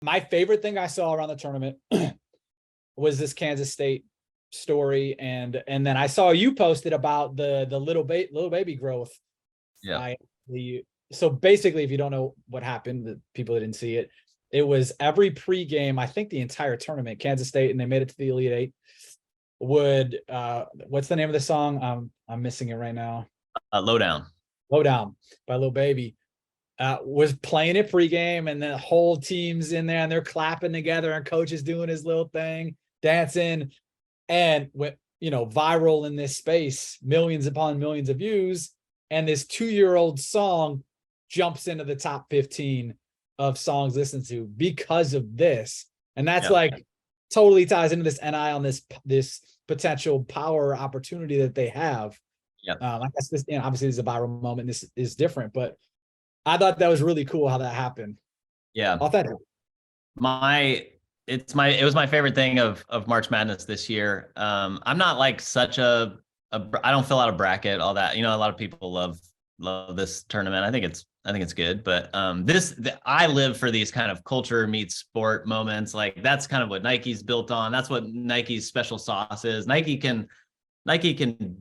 my favorite thing I saw around the tournament was this Kansas State story, and then I saw you posted about the little baby growth. Yeah. So basically, if you don't know what happened, the people that didn't see it, it was every pregame, I think the entire tournament, Kansas State, and they made it to the Elite Eight, would what's the name of the song? I'm missing it right now. Low Down by Lil Baby. Was playing it pregame, and the whole team's in there and they're clapping together, and coach is doing his little thing, dancing, and went, viral in this space, millions upon millions of views. And this 2-year-old song jumps into the top 15 of songs listened to because of this. And that's totally ties into this NI on this potential power opportunity that they have. Yeah. I guess this, obviously this is a viral moment. This is different, but I thought that was really cool how that happened. Yeah. Authentic. It was my favorite thing of March Madness this year. I'm not like such I don't fill out a bracket, all that. A lot of people love this tournament. I think it's good, but I live for these kind of culture meets sport moments. Like that's kind of what Nike's built on. That's what Nike's special sauce is. Nike can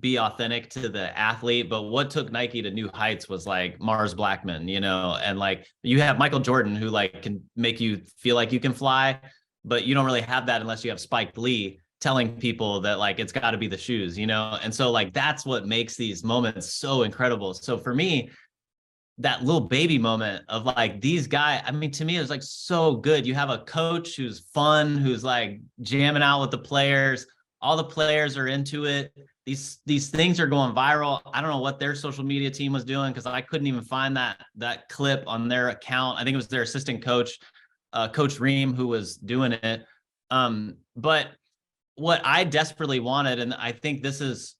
be authentic to the athlete, but what took Nike to new heights was like Mars Blackman, and like you have Michael Jordan who like can make you feel like you can fly, but you don't really have that unless you have Spike Lee telling people that like it's got to be the shoes, and so like that's what makes these moments so incredible. So for me, that little baby moment of like these guys, I mean, to me, it was like so good. You have a coach who's fun, who's like jamming out with the players. All the players are into it. These things are going viral. I don't know what their social media team was doing because I couldn't even find that clip on their account. I think it was their assistant coach, Coach Ream, who was doing it. But what I desperately wanted, and I think this is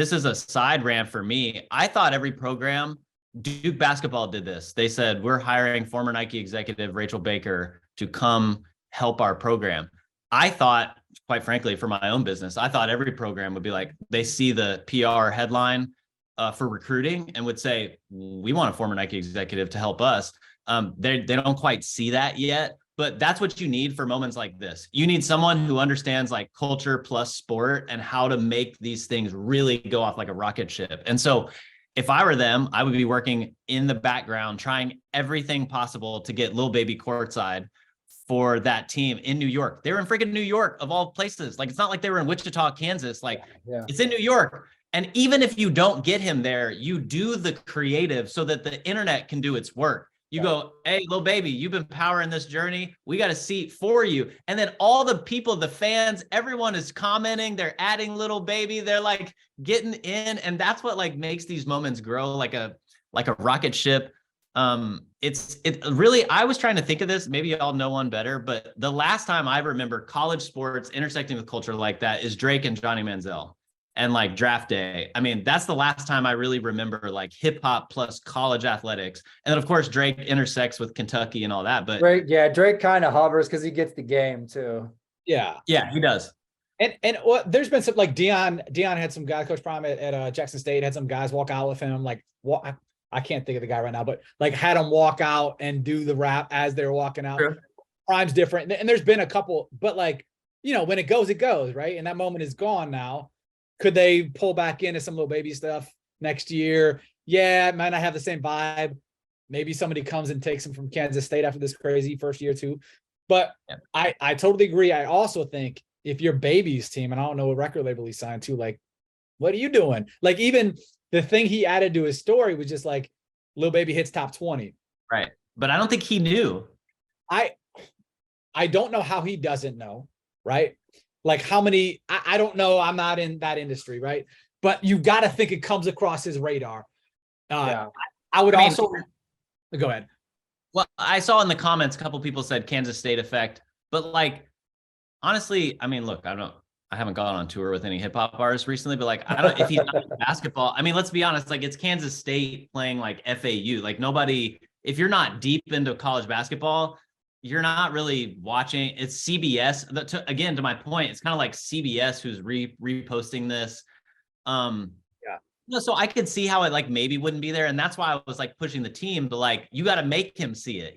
a side rant for me. I thought every program, Duke basketball did this. They said, we're hiring former Nike executive Rachel Baker to come help our program. I thought, quite frankly, for my own business, I thought every program would be like, they see the PR headline for recruiting and would say, we want a former Nike executive to help us. They don't quite see that yet, but that's what you need for moments like this. You need someone who understands like culture plus sport and how to make these things really go off like a rocket ship. And so if I were them, I would be working in the background, trying everything possible to get Lil Baby courtside for that team in New York. They were in freaking New York of all places. Like, it's not like they were in Wichita, Kansas. Like It's in New York. And even if you don't get him there, you do the creative so that the internet can do its work. You go, hey, Lil Baby, you've been powering this journey. We got a seat for you. And then all the people, the fans, everyone is commenting. They're adding Lil Baby. They're like getting in. And that's what like makes these moments grow like a rocket ship. It really, I was trying to think of this, maybe y'all know one better, but the last time I remember college sports intersecting with culture like that is Drake and Johnny Manziel and like Draft Day. I mean, that's the last time I really remember like hip hop plus college athletics. And then of course, Drake intersects with Kentucky and all that, but Drake kind of hovers because he gets the game too. Yeah, he does. And there's been some like Dion had some guys, Coach Prime at Jackson State had some guys walk out with him, like what. I can't think of the guy right now, but like had him walk out and do the rap as they're walking out. Sure. Prime's different. And there's been a couple, but like, when it goes, right? And that moment is gone now. Could they pull back into some Lil Baby stuff next year? Yeah, it might not have the same vibe. Maybe somebody comes and takes him from Kansas State after this crazy first year too. But yeah. I totally agree. I also think if your Baby's team, and I don't know what record label he signed to, like, what are you doing? Like even the thing he added to his story was just like, Lil Baby hits top 20. Right. But I don't think he knew. I don't know how he doesn't know, right? Like how many, I don't know. I'm not in that industry, right? But you got to think it comes across his radar. I would also, go ahead. Well, I saw in the comments, a couple people said Kansas State effect, but like, honestly, I mean, look, I haven't gone on tour with any hip hop artists recently, but like, I don't, if he's not in basketball, I mean, let's be honest, like it's Kansas State playing like FAU, like nobody, if you're not deep into college basketball, you're not really watching. It's CBS. Again, to my point, it's kind of like CBS who's reposting this. So I could see how it like maybe wouldn't be there. And that's why I was like pushing the team to like, you got to make him see it,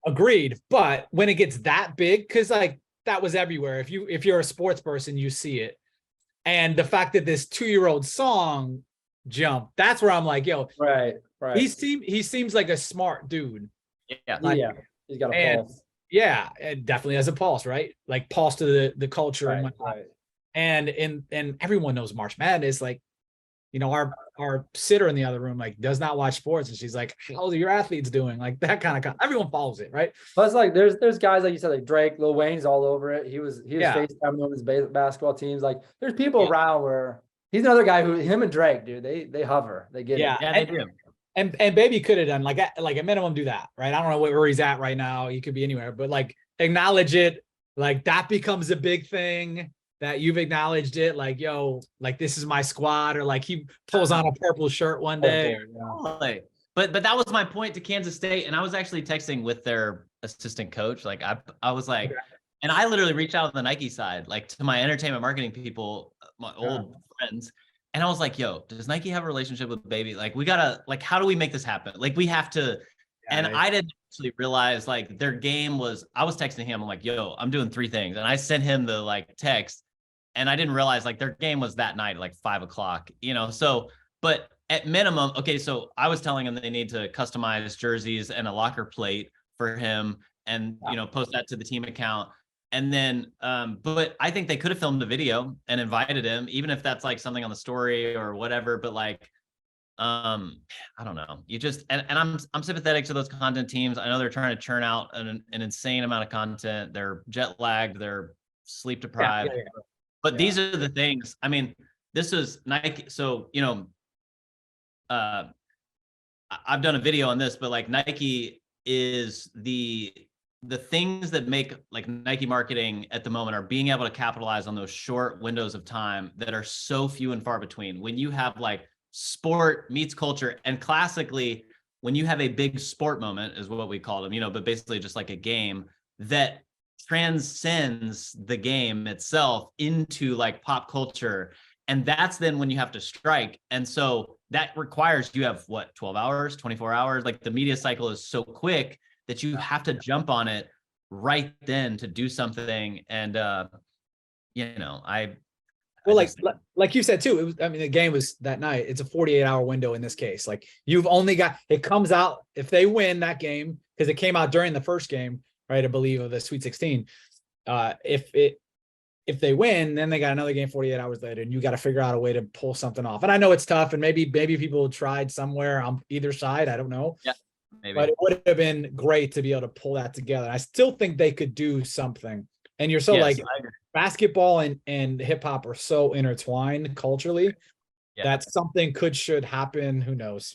Agreed. But when it gets that big, because like that was everywhere. If you're a sports person, you see it. And the fact that this 2-year-old song jumped, that's where I'm like, yo, Right. he seems like a smart dude. Yeah. Like, Yeah. He's got a and pulse. yeah, it definitely has a pulse, right? Like pulse to the culture and whatnot. Right. And everyone knows March Madness. Like, you know, our sitter in the other room like does not watch sports, and she's like, "How are your athletes doing?" Like that kind of. Everyone follows it, right? Plus, like, there's guys like you said, like Drake, Lil Wayne's all over it. He was Yeah. FaceTiming with his basketball teams. Like, there's people around where he's another guy who him and Drake, dude, they hover, they get it. Yeah, they do. And Baby could have done like a minimum do that, right? I don't know where he's at right now. He could be anywhere, but like acknowledge it. Like that becomes a big thing that you've acknowledged it. Like, yo, like this is my squad, or like he pulls on a purple shirt one day. Totally. But that was my point to Kansas State, and I was actually texting with their assistant coach. Like I was like, and I literally reached out on the Nike side, like to my entertainment marketing people, my old friends. And I was like, yo, does Nike have a relationship with Baby? Like, we gotta, like, how do we make this happen? Like, we have to. And I didn't actually realize like their game was, I was texting him. I'm like, yo, I'm doing 3 things. And I sent him the like text, and I didn't realize like their game was that night at like 5 o'clock, you know? So, but at minimum, okay. So I was telling them they need to customize jerseys and a locker plate for him and, you know, post that to the team account. And then, but I think they could have filmed a video and invited him, even if that's like something on the story or whatever. But like, I don't know. You just and I'm sympathetic to those content teams. I know they're trying to churn out an insane amount of content. They're jet lagged. They're sleep deprived. But these are the things. I mean, this is Nike. So you know, I've done a video on this, but like Nike is the things that make like Nike marketing at the moment are being able to capitalize on those short windows of time that are so few and far between. When you have like sport meets culture, and classically when you have a big sport moment is what we call them, you know, but basically just like a game that transcends the game itself into like pop culture. And that's then when you have to strike. And so that requires you have what, 12 hours, 24 hours, like the media cycle is so quick that you have to jump on it right then to do something. And, you know, like you said too, it was, I mean, the game was that night. It's a 48-hour window in this case. Like you've only got, it comes out if they win that game, because it came out during the first game, right? I believe of the Sweet 16. If they win, then they got another game 48 hours later, and you got to figure out a way to pull something off. And I know it's tough, and maybe people tried somewhere on either side. I don't know. Yeah. Maybe. But it would have been great to be able to pull that together. I still think they could do something. And you're so like basketball and hip hop are so intertwined culturally that something should happen. Who knows?